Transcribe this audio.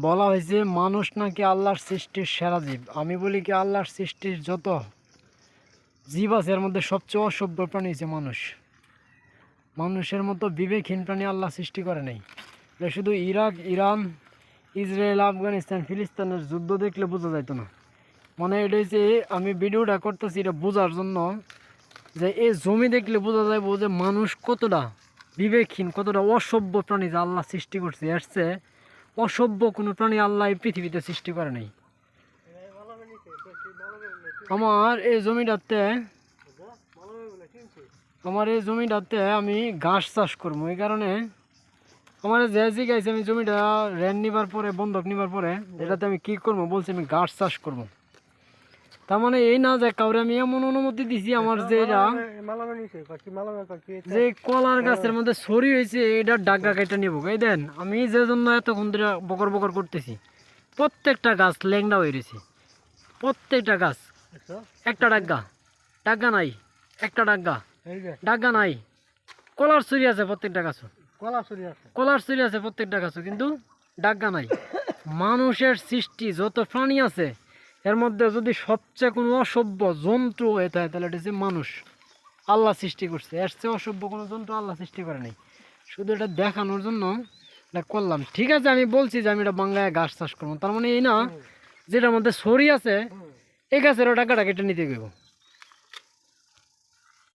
বলা হয়েছে মানুষ নাকি আল্লাহর সৃষ্টির সেরা জীব। আমি বলি কি, আল্লাহর সৃষ্টির যত জীব আছে এর মধ্যে সবচেয়ে অসভ্য প্রাণী হচ্ছে মানুষ। মানুষের মতো বিবেকহীন প্রাণী আল্লাহ সৃষ্টি করে নাই। এটা শুধু ইরাক, ইরান, ইসরায়েল, আফগানিস্তান, ফিলিস্তিনের যুদ্ধ দেখলে বোঝা যাইতো না। মানে এটা হচ্ছে, আমি ভিডিওটা করতেছি এটা বোঝার জন্য যে এই জমি দেখলে বোঝা যাবে যে মানুষ কতটা বিবেকহীন, কতটা অসভ্য প্রাণী যে আল্লাহ সৃষ্টি করছে। এসছে অসভ্য কোনো প্রাণী আল্লাহ এই পৃথিবীতে সৃষ্টি করে নাই। আমার এই জমিটাতে আমি ঘাস চাষ করবো। এই কারণে আমার যে জিগাইছে আমি জমিটা রেন্ট নিবার পরে, বন্ধক নিবার পরে, এটাতে আমি কি করবো বলছি, আমি ঘাস চাষ করবো। তার মানে এই না যে কাউরে আমি এমন অনুমতি দিছি আমার যে যে কলার গাছের মধ্যে ছড়ি হয়েছে এটা ডাগা কেটে নিব। এই দেন আমি যে জন্য এতক্ষণ ধরে বকর বকর করতেছি, প্রত্যেকটা গাছ ল্যাংড়া হয়ে রয়েছে। প্রত্যেকটা গাছ একটা ডাগা নাই, একটা ডাগা নাই। কলার ছড়ি আছে প্রত্যেকটা গাছ, কলার ছড়ি আছে প্রত্যেকটা গাছ, কিন্তু ডাগা নাই। মানুষের সৃষ্টি যত প্রাণী আছে এর মধ্যে যদি সবচেয়ে কোনো অসভ্য জন্তু হয়ে থাকে তাহলে এটা হচ্ছে মানুষ। আল্লাহ সৃষ্টি করছে, এর চেয়ে অসভ্য কোনো জন্তু আল্লাহ সৃষ্টি করে নাই। শুধু এটা দেখানোর জন্য এটা করলাম। ঠিক আছে, আমি বলছি যে আমি এটা বাংলায় ঘাস চাষ করবো, তার মানে এই না যেটার মধ্যে ছড়ি আছে এই গাছেরও টাকাটা কেটে নিতে গেব।